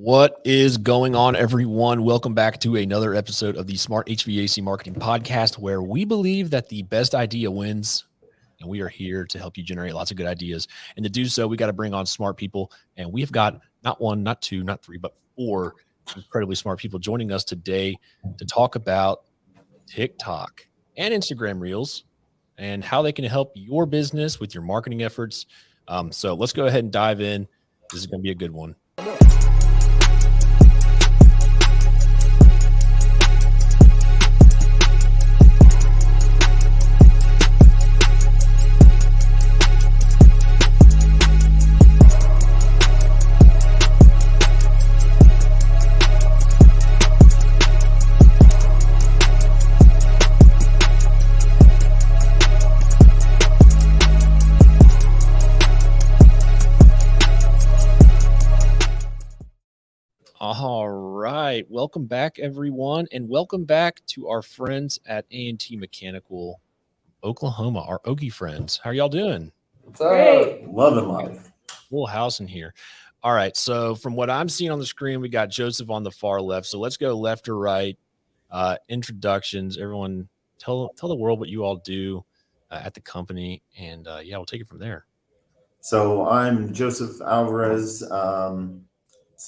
What is going on, everyone? Welcome back to another episode of the Smart HVAC Marketing Podcast, where we believe that the best idea wins, and we are here to help you generate lots of good ideas. And to do so, we got to bring on smart people, and we have got not one, not two, not three, but four incredibly smart people joining us today to talk about TikTok and Instagram Reels and how they can help your business with your marketing efforts. So let's go ahead and dive in. This is going to be a good one. All right. Welcome back, everyone. And welcome back to our friends at A&T Mechanical, Oklahoma, our Okie friends. How are y'all doing? What's up? Great. Loving life. Full house in here. All right. So from what I'm seeing on the screen, we got Joseph on the far left. So let's go left or right. Introductions. Everyone tell the world what you all do at the company. And yeah, we'll take it from there. So I'm Joseph Alvarez,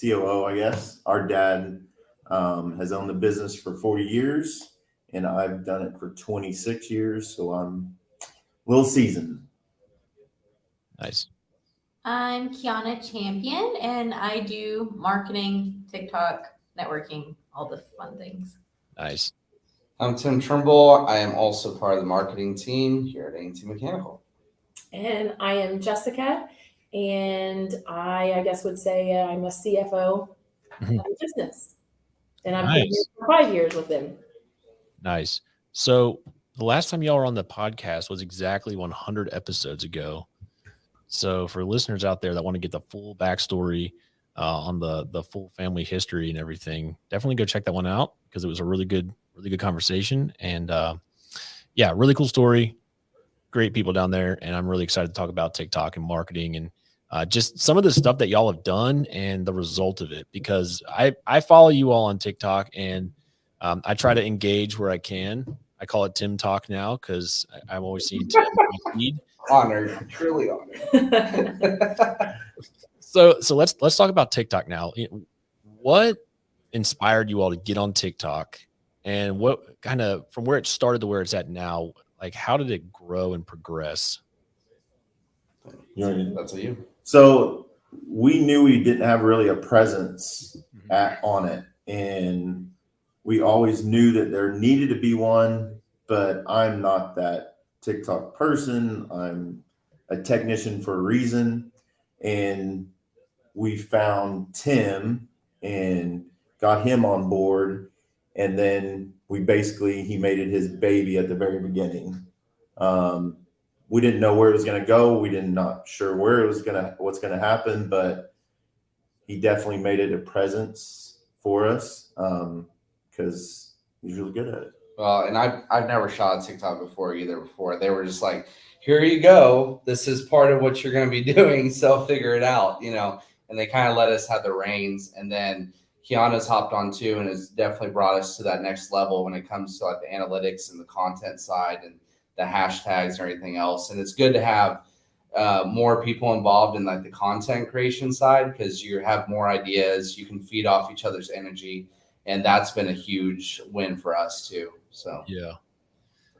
COO, I guess. Our dad has owned the business for 40 years, and I've done it for 26 years, so I'm a little seasoned. Nice. I'm Kiana Champion, and I do marketing, TikTok, networking, all the fun things. Nice. I'm Tim Trimble. I am also part of the marketing team here at A&T Mechanical. And I am Jessica, and I guess would say I'm a CFO of the business. And I've been here for 5 years with them. Nice. So the last time y'all were on the podcast was exactly 100 episodes ago. So for listeners out there that want to get the full backstory on the full family history and everything, definitely go check that one out because it was a really good conversation. And yeah, really cool story. Great people down there. And I'm really excited to talk about TikTok and marketing and just some of the stuff that y'all have done and the result of it, because I follow you all on TikTok and I try to engage where I can. I call it Tim Talk now because I'm always seeing Tim. Honored, truly honored. So let's talk about TikTok now. What inspired you all to get on TikTok, and what kind of from where it started to where it's at now? Like, how did it grow and progress? That's a you. So we knew we didn't have really a presence on it, and we always knew that there needed to be one, but I'm not that TikTok person. I'm a technician for a reason, and we found Tim and got him on board, and then he made it his baby at the very beginning. We didn't know where it was going to go. We did not sure where it was what's going to happen, but he definitely made it a presence for us because he's really good at it. Well, and I've never shot a TikTok before. They were just like, here you go. This is part of what you're going to be doing. So figure it out, and they kind of let us have the reins. And then Kiana's hopped on too, and has definitely brought us to that next level when it comes to like the analytics and the content side and the hashtags and everything else. And it's good to have more people involved in like the content creation side because you have more ideas. You can feed off each other's energy. And that's been a huge win for us too. So, yeah.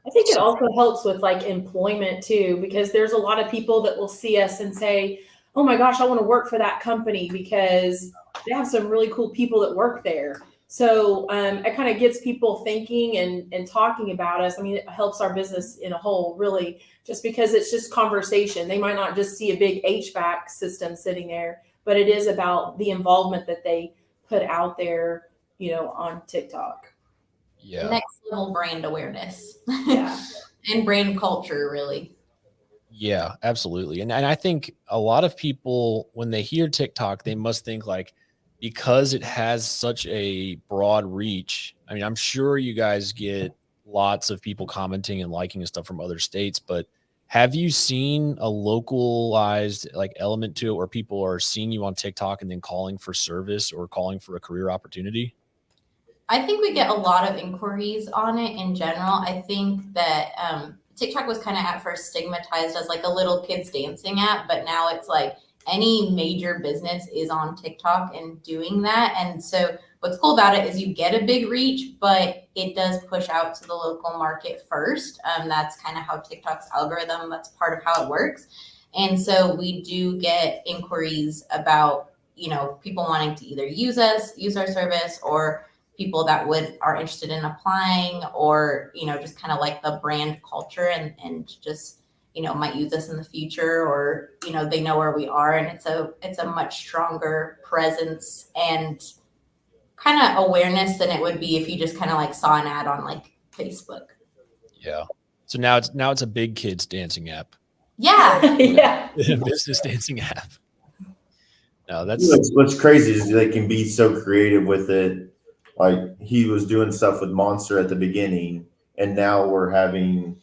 I think it also helps with like employment too, because there's a lot of people that will see us and say, oh my gosh, I want to work for that company because they have some really cool people that work there. So it kind of gets people thinking and talking about us. I mean, it helps our business in a whole, really, just because it's just conversation. They might not just see a big HVAC system sitting there, but it is about the involvement that they put out there, on TikTok. Yeah. Next level brand awareness. Yeah. And brand culture, really. Yeah, absolutely. And I think a lot of people, when they hear TikTok, they must think like, because it has such a broad reach. I mean, I'm sure you guys get lots of people commenting and liking and stuff from other states, but Have you seen a localized like element to it where people are seeing you on TikTok and then calling for service or calling for a career opportunity? I think we get a lot of inquiries on it in general. I think that TikTok was kind of at first stigmatized as like a little kids dancing app, but now it's like any major business is on TikTok and doing that. And so what's cool about it is you get a big reach, but it does push out to the local market first. That's kind of how TikTok's algorithm, that's part of how it works. And so we do get inquiries about, you know, people wanting to either use our service, or people that are interested in applying, or, you know, just kind of like the brand culture and just, you know, might use us in the future, or, you know, they know where we are, and it's a much stronger presence and kind of awareness than it would be if you just kind of like saw an ad on like Facebook. Yeah. So now it's a big kids dancing app. Yeah. Yeah. Business dancing app. No, that's what's crazy is they can be so creative with it. Like he was doing stuff with Monster at the beginning, and now we're having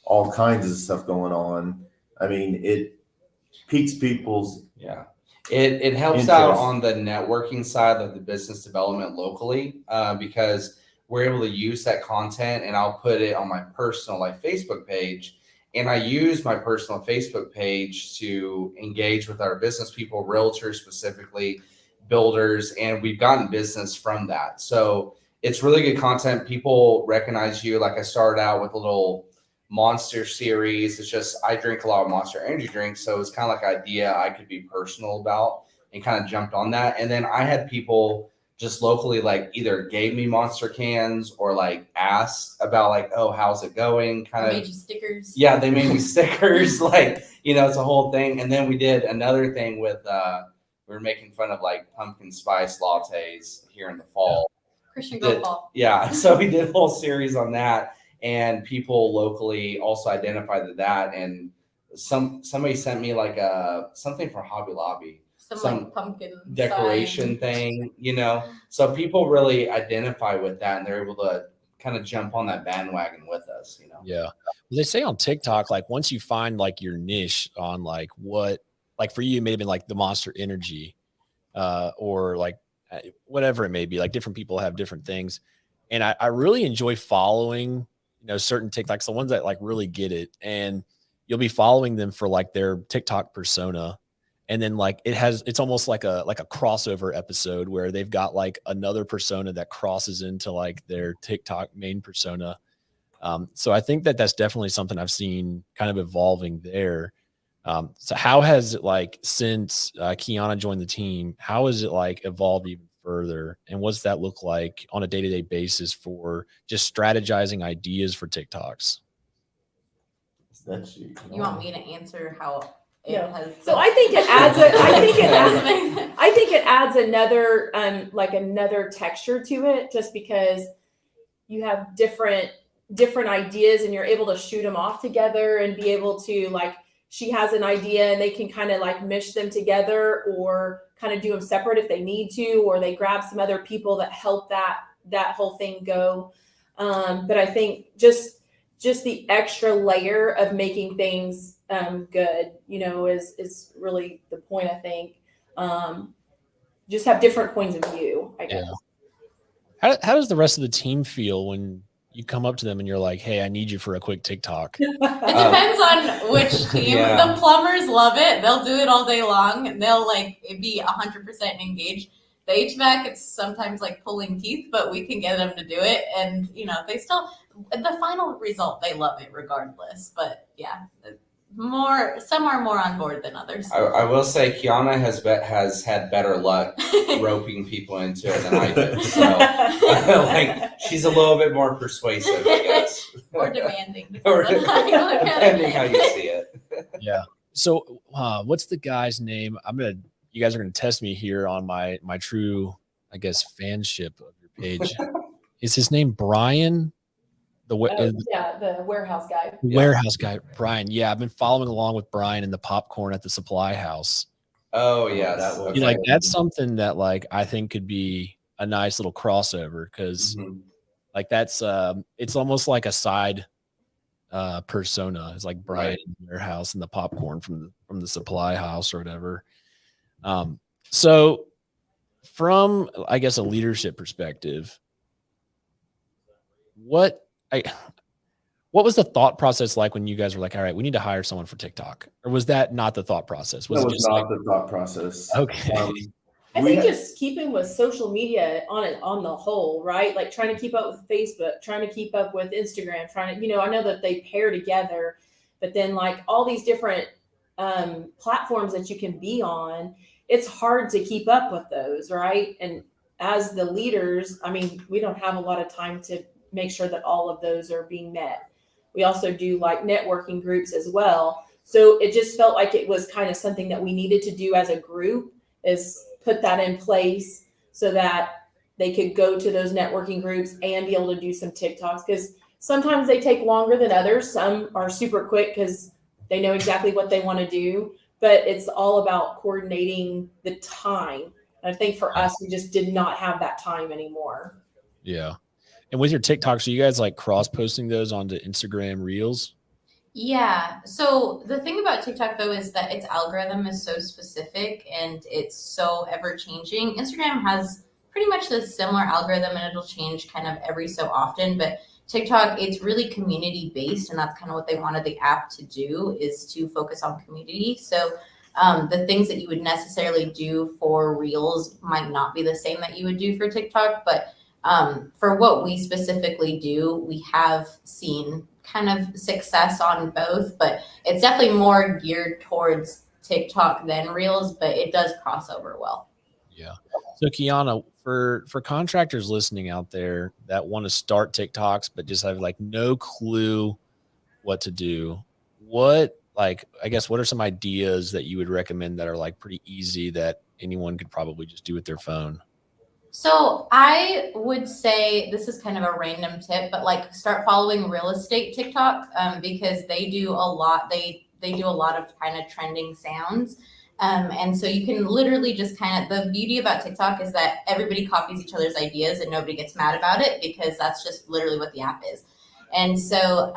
all kinds of stuff going on. I mean, it piques people's It helps interest. out on the networking side of the business development locally, because we're able to use that content, and I'll put it on my personal like Facebook page, and I use my personal Facebook page to engage with our business people, realtors specifically, builders, and we've gotten business from that. So it's really good content. People recognize you. Like I started out with a little Monster series. It's just I drink a lot of Monster energy drinks, so it's kind of like an idea I could be personal about, and kind of jumped on that. And then I had people just locally like either gave me Monster cans or like asked about like, oh, how's it going? Kind of made you stickers. Yeah, they made me stickers. Like, you know, it's a whole thing. And then we did another thing with we were making fun of like pumpkin spice lattes here in the fall. Christian Go Fall. Yeah, so we did a whole series on that. And people locally also identified that, and somebody sent me like something from Hobby Lobby, some like pumpkin decoration sign thing, you know. So people really identify with that, and they're able to kind of jump on that bandwagon with us, you know. Yeah. Well, they say on TikTok, like once you find like your niche on like what, like for you, it may have been like the Monster Energy, or like whatever it may be. Like different people have different things, and I really enjoy following, you know, certain TikToks, the ones that like really get it, and you'll be following them for like their TikTok persona. And then like it's almost like a crossover episode where they've got like another persona that crosses into like their TikTok main persona. So I think that's definitely something I've seen kind of evolving there. So how has it like since Kiana joined the team, how has it like evolved even further? And what's that look like on a day-to-day basis for just strategizing ideas for TikToks? That's you. You want me to answer how it has? So I think it adds I think it adds another like another texture to it, just because you have different ideas and you're able to shoot them off together and be able to like, she has an idea and they can kind of like mesh them together, or kind of do them separate if they need to, or they grab some other people that help that whole thing go. But I think just the extra layer of making things good, you know, is really the point, I think. Just have different points of view, I guess. Yeah. How does the rest of the team feel when you come up to them and you're like, hey, I need you for a quick TikTok? It depends on which team. Yeah. The plumbers love it. They'll do it all day long. They'll like be 100% engaged. The HVAC, it's sometimes like pulling teeth, but we can get them to do it. And, you know, they still, the final result, they love it regardless. But yeah, some are more on board than others. I will say Kiana has had better luck roping people into it than I did. So like she's a little bit more persuasive, I guess. Or demanding. Or Depending how you see it. Yeah. So what's the guy's name? You guys are going to test me here on my true, I guess, fanship of your page. Is his name Brian? The warehouse guy. Warehouse guy, Brian. Yeah, I've been following along with Brian in the popcorn at the supply house. Oh yeah, That's something that like I think could be a nice little crossover, because like that's it's almost like a side persona. It's like Brian Right. in the warehouse and the popcorn from the supply house or whatever. So from, I guess, a leadership perspective, what was the thought process like when you guys were like, all right, we need to hire someone for TikTok? Or was that not the thought process? Was That it was just not like, the thought process. okay. I We think had- just keeping with social media on the whole, right? Like trying to keep up with Facebook, trying to keep up with Instagram, trying to, I know that they pair together, but then like all these different platforms that you can be on, it's hard to keep up with those, right? And as the leaders, I mean, we don't have a lot of time to make sure that all of those are being met. We also do like networking groups as well. So it just felt like it was kind of something that we needed to do as a group, is put that in place so that they could go to those networking groups and be able to do some TikToks, because sometimes they take longer than others. Some are super quick because they know exactly what they want to do, but it's all about coordinating the time. And I think for us, we just did not have that time anymore. Yeah. And with your TikToks, are you guys like cross posting those onto Instagram Reels? Yeah. So the thing about TikTok though is that its algorithm is so specific and it's so ever changing. Instagram has pretty much the similar algorithm and it'll change kind of every so often, but TikTok, it's really community based, and that's kind of what they wanted the app to do, is to focus on community. So the things that you would necessarily do for Reels might not be the same that you would do for TikTok, but for what we specifically do, we have seen kind of success on both, but it's definitely more geared towards TikTok than Reels, but it does cross over well. Yeah. So Kiana, for contractors listening out there that want to start TikToks but just have like no clue what to do, what are some ideas that you would recommend that are like pretty easy that anyone could probably just do with their phone? So I would say, this is kind of a random tip, but like start following real estate TikTok, because they do a lot. They do a lot of kind of trending sounds. And so you can literally just the beauty about TikTok is that everybody copies each other's ideas and nobody gets mad about it, because that's just literally what the app is. And so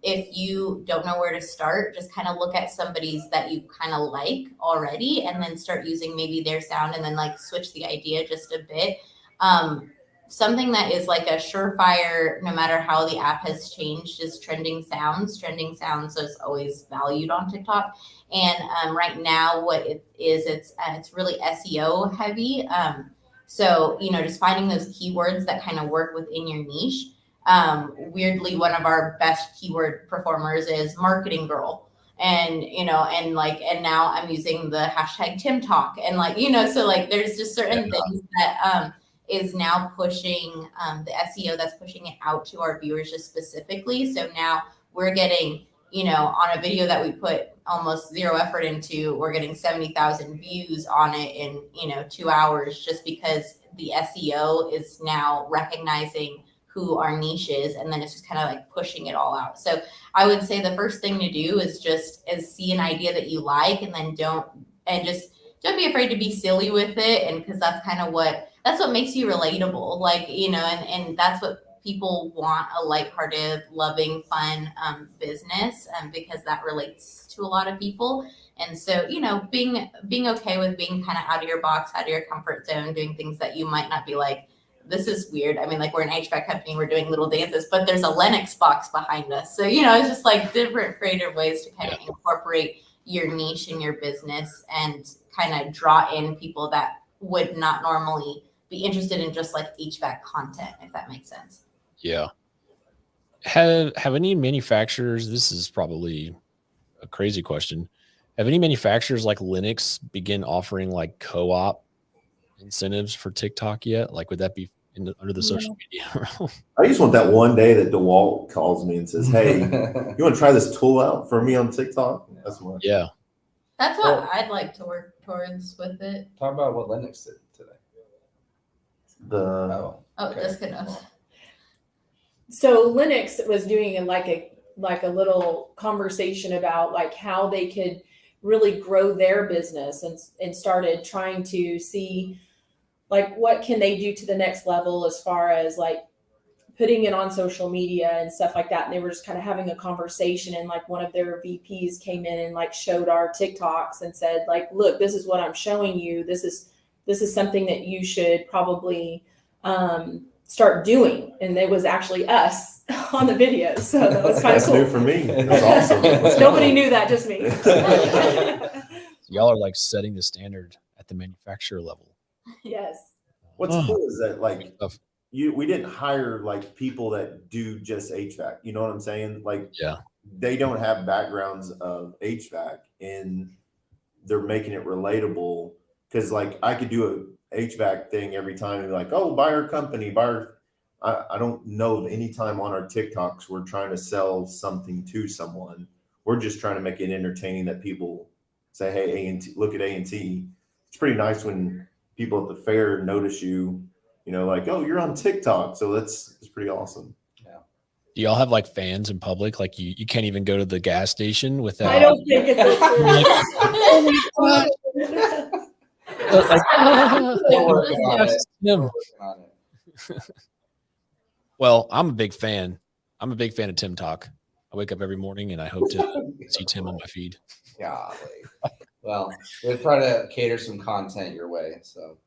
if you don't know where to start, just kind of look at somebody's that you kind of like already and then start using maybe their sound and then like switch the idea just a bit. Something that is like a surefire, no matter how the app has changed, is trending sounds. Trending sounds is always valued on TikTok. And right now what it is, it's really SEO heavy. So, just finding those keywords that kind of work within your niche. Weirdly, one of our best keyword performers is marketing girl. And, now I'm using the hashtag Tim Talk. And so like there's just certain things that is now pushing the SEO that's pushing it out to our viewers just specifically. So now we're getting, on a video that we put almost zero effort into, we're getting 70,000 views on it in, 2 hours, just because the SEO is now recognizing who our niche is, and then it's just kind of like pushing it all out. So I would say the first thing to do is see an idea that you like, and then don't be afraid to be silly with it. And because that's what makes you relatable, and that's what people want, a lighthearted, loving, fun business, because that relates to a lot of people. And so, being okay with being kind of out of your box, out of your comfort zone, doing things that you might not be like, this is weird. I mean, like, we're an HVAC company, we're doing little dances, but there's a Lennox box behind us. So, it's just like different creative ways to kind of incorporate your niche in your business and kind of draw in people that would not normally be interested in just like HVAC content, if that makes sense. Yeah. Have any manufacturers, this is probably a crazy question, have any manufacturers like Linux begin offering like co-op incentives for TikTok yet? Like, would that be under the social media? I just want that one day that DeWalt calls me and says, "Hey, you want to try this tool out for me on TikTok?" That's what. Yeah. That's what I'd like to work towards with it. Talk about what Linux did today. Jessica knows. So Linux was doing like a little conversation about like how they could really grow their business, and started trying to see like what can they do to the next level as far as like putting it on social media and stuff like that. And they were just kind of having a conversation, and like one of their VPs came in and like showed our TikToks and said like, look, this is what I'm showing you. This is something that you should probably start doing. And it was actually us on the videos. So that was kind of That's cool. new for me. That's awesome. Nobody knew that, just me. Y'all are like setting the standard at the manufacturer level. Yes. What's cool is that like Stuff. we didn't hire like people that do just HVAC. You know what I'm saying? Like Yeah. they don't have backgrounds of HVAC, and they're making it relatable. Because like I could do a HVAC thing every time and be like, oh, buy our company, buy our. I don't know of any time on our TikToks we're trying to sell something to someone. We're just trying to make it entertaining that people say, hey, A&T, look at A&T. It's pretty nice when people at the fair notice you, you know, like, oh, you're on TikTok. So it's pretty awesome. Do y'all have like fans in public? Like you can't even go to the gas station without. I don't think it's We're working on it. Him. We're working on it. Well, I'm a big fan. I'm a big fan of Tim Talk. I wake up every morning and I hope to see Tim on my feed. Golly. Well, we'll try to cater some content your way. So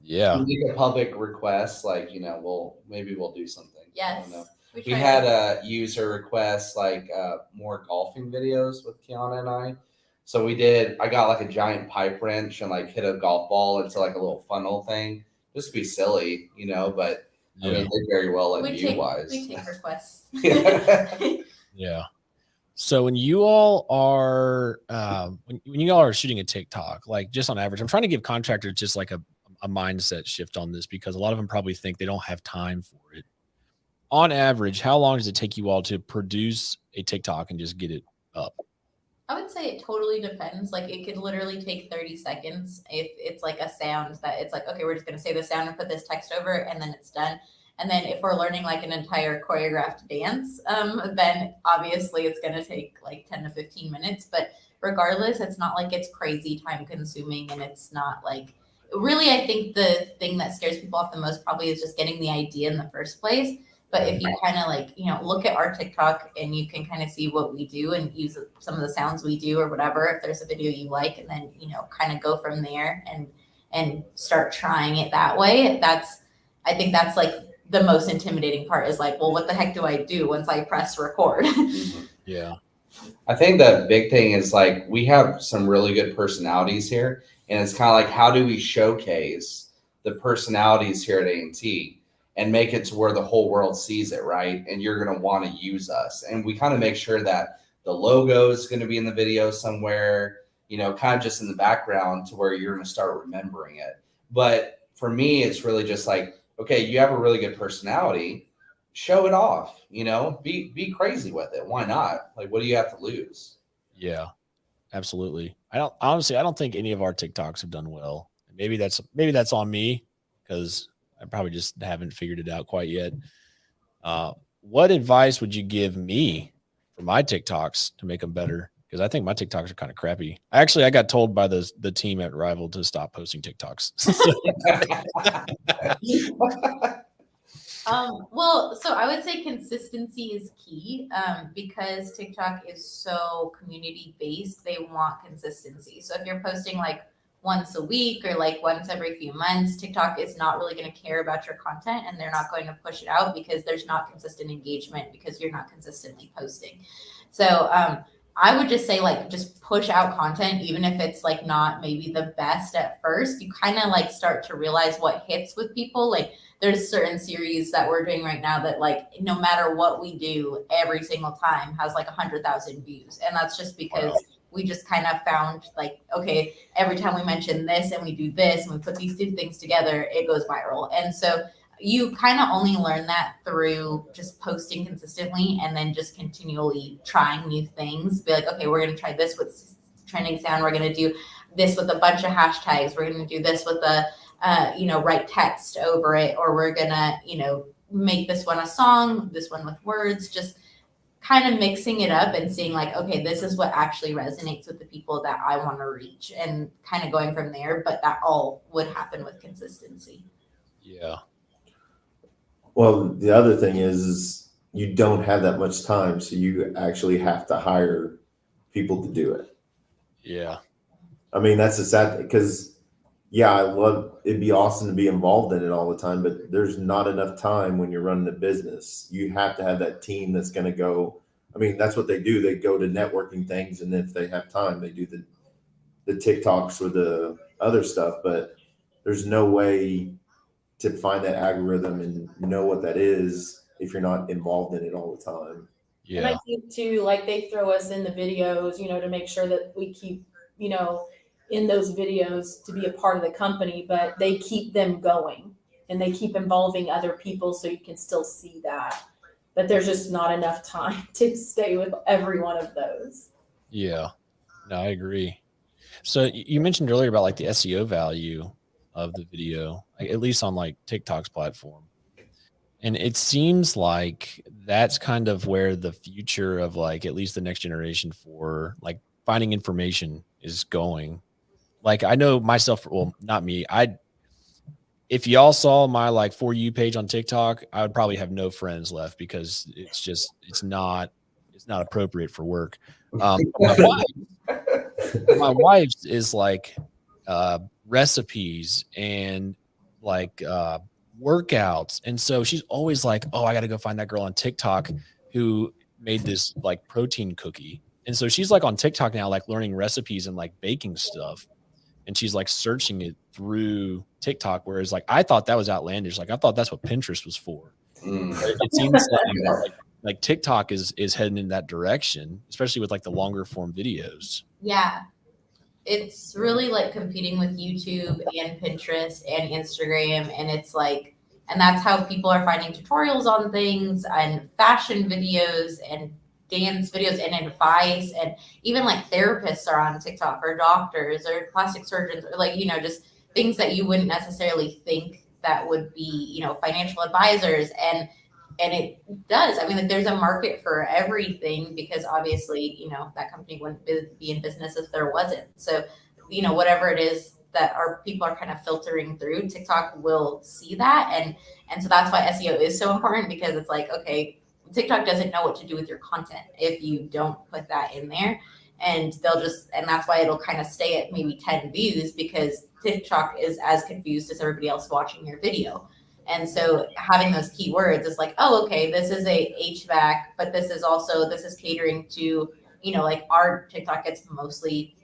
Yeah. if you make a public request, like, you know, we'll do something. I Yes. don't know. We tried had a user request, like more golfing videos with Kiana and I. So I got like a giant pipe wrench and like hit a golf ball into like a little funnel thing. Just to be silly, you know, but I mean, they very well let we you take wise. requests. Yeah. So when you all are when you all are shooting a TikTok, like just on average, I'm trying to give contractors just like a mindset shift on this, because a lot of them probably think they don't have time for it. On average, how long does it take you all to produce a TikTok and just get it up? I would say it totally depends. Like it could literally take 30 seconds if it's like a sound that it's like, okay, we're just going to say the sound and put this text over it, and then it's done. And then if we're learning like an entire choreographed dance, then obviously it's going to take like 10 to 15 minutes. But regardless, it's not like it's crazy time consuming, and it's not like really, I think the thing that scares people off the most probably is just getting the idea in the first place. But if you kind of like, you know, look at our TikTok and you can kind of see what we do and use some of the sounds we do or whatever, if there's a video you like, and then, you know, kind of go from there and start trying it that way. I think that's like the most intimidating part, is like, well, what the heck do I do once I press record? Yeah. I think the big thing is like we have some really good personalities here, and it's kind of like, how do we showcase the personalities here at A&T and make it to where the whole world sees it, right? And you're going to want to use us. And we kind of make sure that the logo is going to be in the video somewhere, you know, kind of just in the background to where you're going to start remembering it. But for me, it's really just like, okay, you have a really good personality, show it off, you know, be crazy with it. Why not? Like, what do you have to lose? Yeah, absolutely. I don't think any of our TikToks have done well. Maybe that's on me, because I probably just haven't figured it out quite yet. What advice would you give me for my TikToks to make them better? Because I think my TikToks are kind of crappy. I got told by the team at Rival to stop posting TikToks. Well, so I would say consistency is key, because TikTok is so community based. They want consistency. So if you're posting like once a week or like once every few months, TikTok is not really going to care about your content, and they're not going to push it out because there's not consistent engagement because you're not consistently posting. So I would just say like just push out content, even if it's like not maybe the best at first. You kind of like start to realize what hits with people. Like there's certain series that we're doing right now that like no matter what we do, every single time has like 100,000 views, and that's just because we just kind of found like, okay, every time we mention this and we do this and we put these two things together, it goes viral. And so you kind of only learn that through just posting consistently and then just continually trying new things. Be like, okay, we're going to try this with trending sound. We're going to do this with a bunch of hashtags. We're going to do this with a, write text over it. Or we're going to, make this one a song, this one with words, just kind of mixing it up and seeing like, okay, this is what actually resonates with the people that I want to reach, and kind of going from there. But that all would happen with consistency. Yeah. Well, the other thing is you don't have that much time, so you actually have to hire people to do it. Yeah. I mean, that's a sad because, yeah, it'd be awesome to be involved in it all the time, but there's not enough time when you're running a business. You have to have that team that's going to go. I mean, that's what they do. They go to networking things, and if they have time, they do the TikToks or the other stuff, but there's no way to find that algorithm and know what that is if you're not involved in it all the time. And I Yeah. think too, like they throw us in the videos, to make sure that we keep, in those videos to be a part of the company, but they keep them going and they keep involving other people so you can still see that. But there's just not enough time to stay with every one of those. Yeah. No, I agree. So you mentioned earlier about like the SEO value of the video, like, at least on like TikTok's platform. And it seems like that's kind of where the future of like at least the next generation for like finding information is going. Like I know myself, well, not me. If y'all saw my like For You page on TikTok, I would probably have no friends left because it's not appropriate for work. My wife's is like recipes and like workouts, and so she's always like, oh, I gotta go find that girl on TikTok who made this like protein cookie. And so she's like on TikTok now, like learning recipes and like baking stuff, and she's like searching it through TikTok, whereas like I thought that was outlandish. Like I thought that's what Pinterest was for. But it seems like TikTok is heading in that direction, especially with like the longer form videos. Yeah. It's really like competing with YouTube and Pinterest and Instagram. And it's like, and that's how people are finding tutorials on things and fashion videos and dance videos and advice. And even like therapists are on TikTok, or doctors or plastic surgeons, or like, just things that you wouldn't necessarily think that would be, financial advisors. And it does. I mean, like, there's a market for everything because obviously, that company wouldn't be in business if there wasn't. So, whatever it is that our people are kind of filtering through, TikTok will see that. And so that's why SEO is so important, because it's like, okay, TikTok doesn't know what to do with your content if you don't put that in there. And and that's why it'll kind of stay at maybe 10 views, because TikTok is as confused as everybody else watching your video. And so having those keywords is like, oh, okay, this is a HVAC, but this is catering to, like our TikTok gets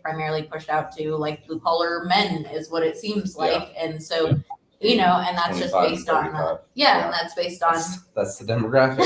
primarily pushed out to like blue collar men is what it seems like. Yeah. And so, and that's just based on, and that's based on, that's the demographic.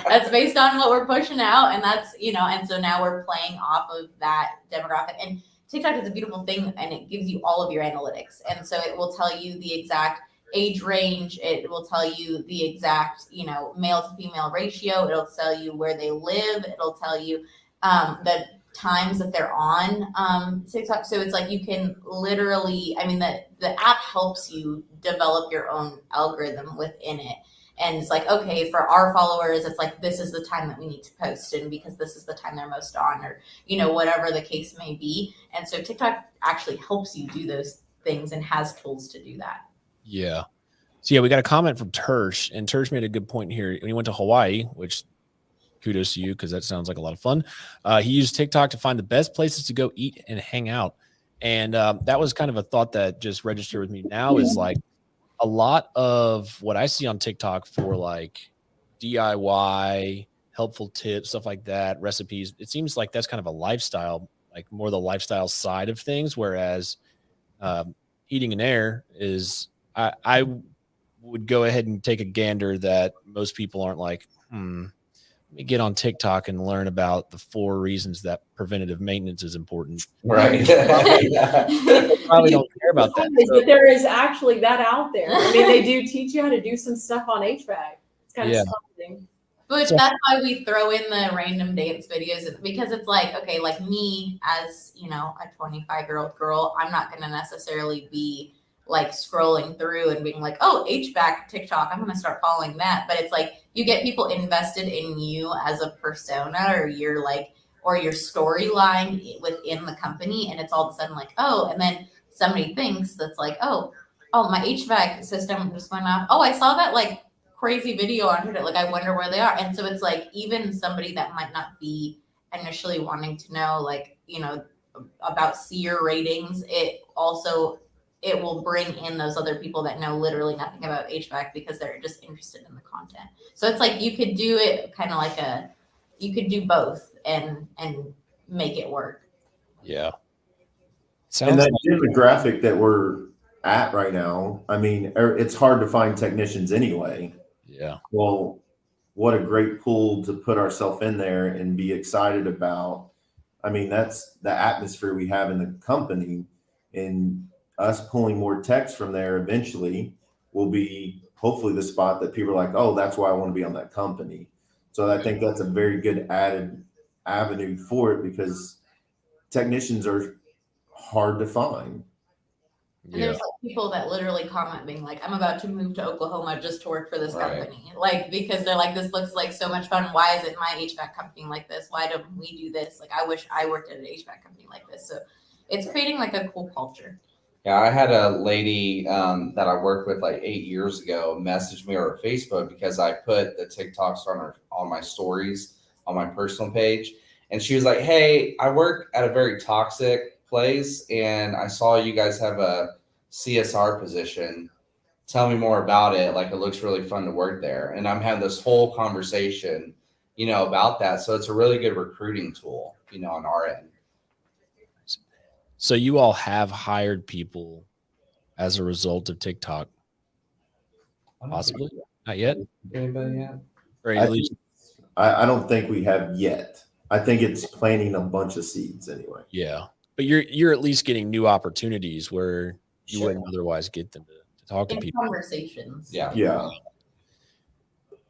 That's based on what we're pushing out. And that's, and so now we're playing off of that demographic. And TikTok is a beautiful thing, and it gives you all of your analytics. And so it will tell you the exact age range. It will tell you the exact, male to female ratio. It'll tell you where they live. It'll tell you the times that they're on TikTok. So it's like you can literally, I mean, the app helps you develop your own algorithm within it. And it's like, okay, for our followers, it's like, this is the time that we need to post, and because this is the time they're most on, or, whatever the case may be. And so TikTok actually helps you do those things and has tools to do that. Yeah. So yeah, we got a comment from Tersh, and Tersh made a good point here. When he went to Hawaii, which kudos to you, because that sounds like a lot of fun. He used TikTok to find the best places to go eat and hang out. And that was kind of a thought that just registered with me now, is like a lot of what I see on TikTok for like DIY, helpful tips, stuff like that, recipes. It seems like that's kind of a lifestyle, like more the lifestyle side of things. Whereas eating an air is, I would go ahead and take a gander that most people aren't like, let me get on TikTok and learn about the 4 reasons that preventative maintenance is important. Right. Probably don't care about that. But there is actually that out there. I mean, they do teach you how to do some stuff on HVAC. It's kind of something. But that's why we throw in the random dance videos, because it's like, okay, like me as, a 25-year-old girl, I'm not going to necessarily be like scrolling through and being like, oh, HVAC TikTok, I'm going to start following that. But it's like, you get people invested in you as a persona, or your storyline within the company. And it's all of a sudden like, oh, and then somebody thinks that's like, oh, my HVAC system just went off. Oh, I saw that like crazy video on it. Like, I wonder where they are. And so it's like, even somebody that might not be initially wanting to know, like, you know, about SEER ratings, it will bring in those other people that know literally nothing about HVAC because they're just interested in the content. So it's like, you could do it kind of like you could do both and make it work. Yeah. And that demographic that we're at right now, I mean, it's hard to find technicians anyway. Yeah. Well, what a great pool to put ourselves in there and be excited about. I mean, that's the atmosphere we have in the company, and us pulling more techs from there eventually will be hopefully the spot that people are like, oh, that's why I want to be on that company. So I think that's a very good added avenue for it, because technicians are hard to find. And there's like people that literally comment being like, I'm about to move to Oklahoma just to work for this Right. company. Like, because they're like, this looks like so much fun. Why isn't my HVAC company like this? Why don't we do this? Like, I wish I worked at an HVAC company like this. So it's creating like a cool culture. Yeah, I had a lady that I worked with like 8 years ago message me on Facebook because I put the TikToks on my stories on my personal page. And she was like, hey, I work at a very toxic place and I saw you guys have a CSR position. Tell me more about it. Like, it looks really fun to work there. And I'm having this whole conversation, you know, about that. So it's a really good recruiting tool, you know, on our end. So you all have hired people as a result of TikTok? Possibly? Not yet? Anybody yet? Or at least, I don't think we have yet. I think it's planting a bunch of seeds anyway. yeah. But you're at least getting new opportunities where you Sure. wouldn't otherwise get them to talk to In people. conversations. Yeah. Yeah.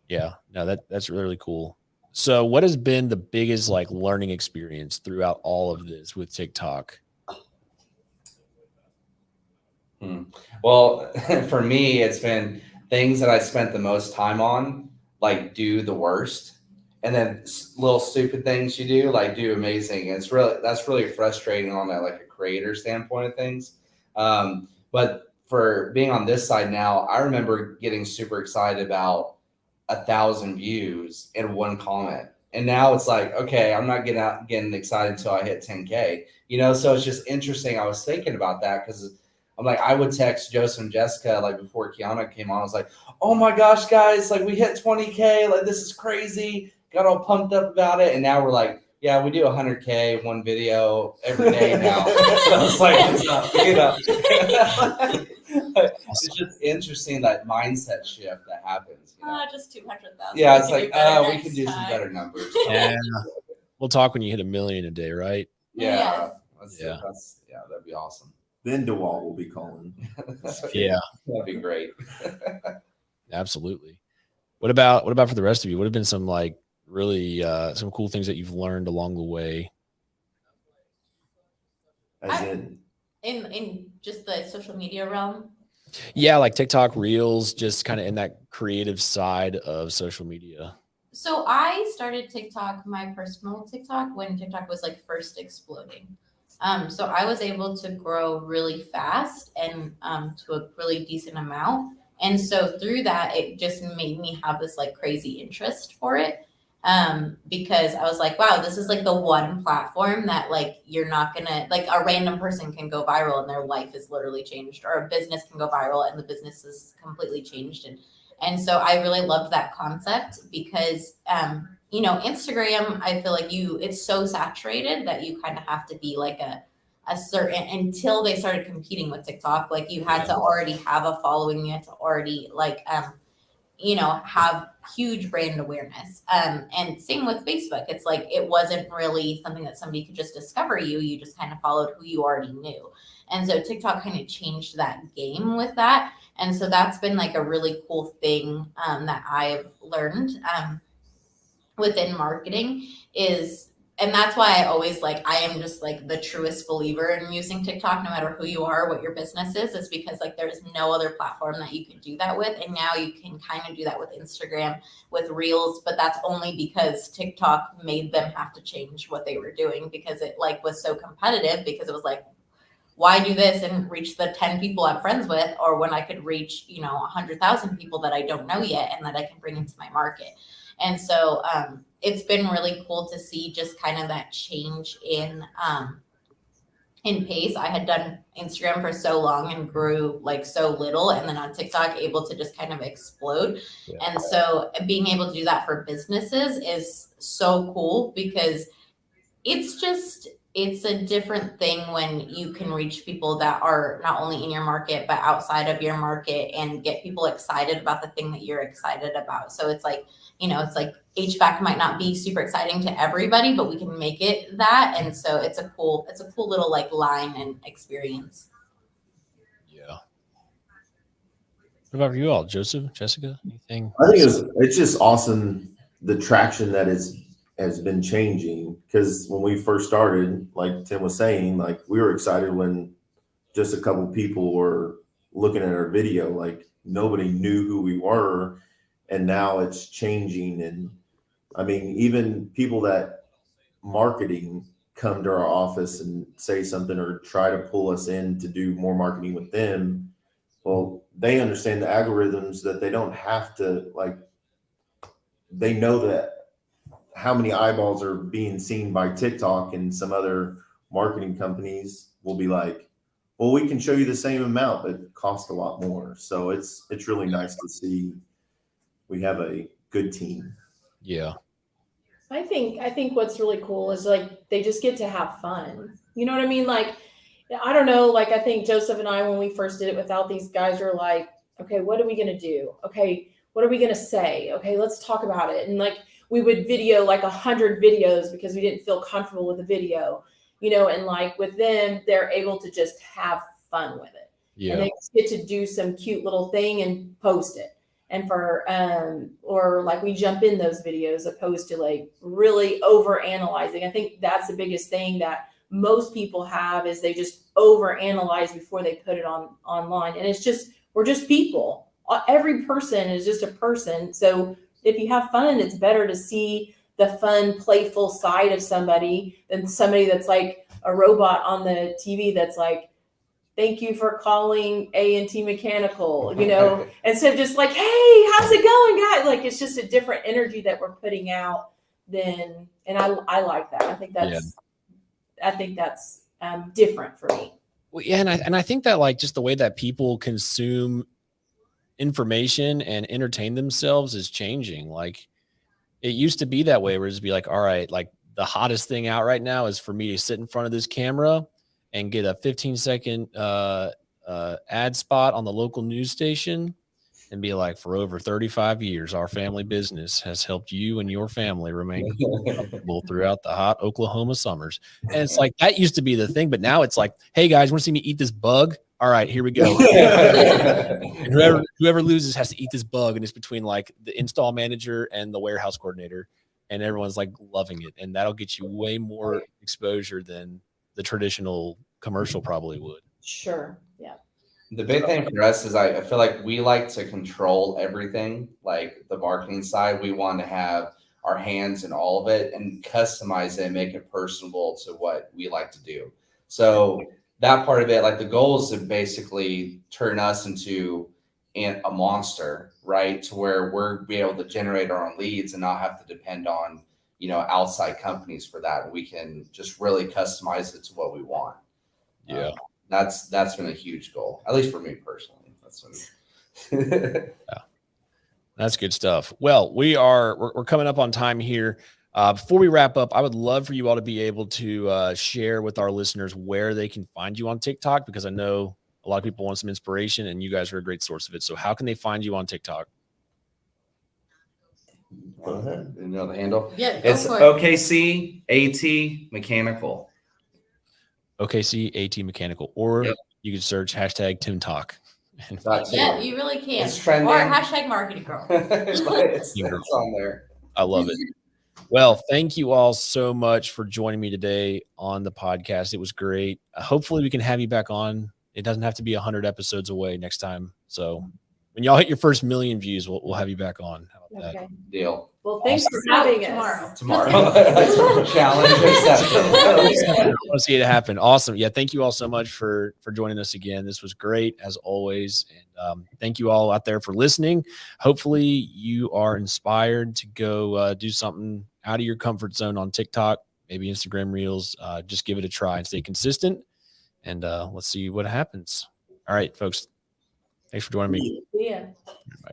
Yeah. No, that's really cool. So what has been the biggest like learning experience throughout all of this with TikTok? Well, for me, it's been things that I spent the most time on, like do the worst, and then little stupid things you do, like do amazing. And that's really frustrating on a like a creator standpoint of things. But for being on this side now, I remember getting super excited about 1,000 views in one comment. And now it's like, okay, I'm not getting excited until I hit 10K, you know? So it's just interesting. I was thinking about that because I'm like, I would text Joseph and Jessica like before Kiana came on. I was like, oh my gosh, guys, like we hit 20K. Like, this is crazy. Got all pumped up about it. And now we're like, yeah, we do 100K one video every day now. So it's like, you know, it's just interesting that mindset shift that happens. You know? Just 200,000. Yeah, it's like, we can do some better numbers. Yeah. We'll talk when you hit 1 million a day, right? Yeah. Yes. That'd be awesome. Then DeWalt will be calling. Yeah. That'd be great. Absolutely. What about for the rest of you? What have been some like really some cool things that you've learned along the way? In just the social media realm. Yeah, like TikTok Reels, just kind of in that creative side of social media. So I started TikTok, my personal TikTok, when TikTok was like first exploding. So I was able to grow really fast and to a really decent amount. And so through that, it just made me have this like crazy interest for it. Because I was like, wow, this is like the one platform that like you're not gonna, like a random person can go viral and their life is literally changed, or a business can go viral and the business is completely changed. And so I really loved that concept because you know, Instagram, I feel like it's so saturated that you kind of have to be like a certain, until they started competing with TikTok, like you had to already have a following, you had to already like you know, have huge brand awareness. And same with Facebook. It's like, it wasn't really something that somebody could just discover you. You just kind of followed who you already knew. And so TikTok kind of changed that game with that. And so that's been like a really cool thing that I've learned within marketing is, and that's why I always like, I am just like the truest believer in using TikTok, no matter who you are, what your business is because like there's no other platform that you can do that with. And now you can kind of do that with Instagram, with Reels, but that's only because TikTok made them have to change what they were doing because it like was so competitive, because it was like, why do this and reach the 10 people I'm friends with, or when I could reach, 100,000 people that I don't know yet and that I can bring into my market. And so it's been really cool to see just kind of that change in pace. I had done Instagram for so long and grew like so little, and then on TikTok able to just kind of explode. Yeah. And so being able to do that for businesses is so cool, because it's a different thing when you can reach people that are not only in your market but outside of your market and get people excited about the thing that you're excited about. So it's like, it's like HVAC might not be super exciting to everybody, but we can make it that. And so it's a cool little like line and experience. Yeah. What about you all, Joseph, Jessica? Anything? I think it's just awesome, the traction that has been changing, because when we first started, like Tim was saying, like we were excited when just a couple people were looking at our video, like nobody knew who we were, and now it's changing. And I mean, even people that marketing come to our office and say something or try to pull us in to do more marketing with them. Well, they understand the algorithms, that they don't have to, like, they know that how many eyeballs are being seen by TikTok, and some other marketing companies will be like, well, we can show you the same amount, but it costs a lot more. So it's really nice to see we have a good team. Yeah. I think what's really cool is like they just get to have fun. You know what I mean? Like, I don't know, like I think Joseph and I, when we first did it without these guys, are like, okay, what are we going to do? Okay, what are we going to say? Okay, let's talk about it. And like we would video like 100 videos because we didn't feel comfortable with the video, and like with them, they're able to just have fun with it. Yeah. And they just get to do some cute little thing and post it. And for, or like we jump in those videos opposed to like really over analyzing. I think that's the biggest thing that most people have, is they just over analyze before they put it online. And it's just, we're just people. Every person is just a person. So if you have fun, it's better to see the fun, playful side of somebody than somebody that's like a robot on the TV that's like, thank you for calling A&T Mechanical, instead of just like, hey, how's it going, guys? Like, it's just a different energy that we're putting out and I like that. I think that's different for me. Well, yeah. And I think that like just the way that people consume information and entertain themselves is changing. Like it used to be that way, where it'd be like, all right, like the hottest thing out right now is for me to sit in front of this camera and get a 15-second ad spot on the local news station and be like, for over 35 years, our family business has helped you and your family remain comfortable throughout the hot Oklahoma summers. And it's like, that used to be the thing, but now it's like, hey guys, want to see me eat this bug? All right, here we go. And whoever loses has to eat this bug. And it's between like the install manager and the warehouse coordinator, and everyone's like loving it. And that'll get you way more exposure than the traditional commercial probably would. Sure. Yeah. The big thing for us is I feel like we like to control everything, like the marketing side. We want to have our hands in all of it and customize it and make it personable to what we like to do. So that part of it, like the goal is to basically turn us into a monster, right? To where we're be able to generate our own leads and not have to depend on, outside companies for that. We can just really customize it to what we want. Yeah. That's been a huge goal, at least for me personally. Yeah. That's good stuff. Well, we're coming up on time here. Before we wrap up, I would love for you all to be able to share with our listeners where they can find you on TikTok, because I know a lot of people want some inspiration and you guys are a great source of it. So how can they find you on TikTok? Go ahead. You know the handle? Yeah, it's OKC A&T Mechanical. OKC A&T Mechanical, or you can search hashtag Tim Talk. Yeah, you really can. It's trending. Or hashtag Marketing Girl. it's on there. I love it. Well, thank you all so much for joining me today on the podcast. It was great. Hopefully we can have you back on. It doesn't have to be 100 episodes away next time. So when y'all hit your first 1 million views, we'll have you back on. How about that? Okay. Deal. Well, thanks Awesome. for having Tomorrow. us. Tomorrow. Challenge accepted. I want to see it happen. Awesome. Yeah. Thank you all so much for joining us again. This was great as always. And thank you all out there for listening. Hopefully you are inspired to go do something out of your comfort zone on TikTok, maybe Instagram Reels. Just give it a try and stay consistent. And let's see what happens. All right, folks. Thanks for joining me. See ya. Bye.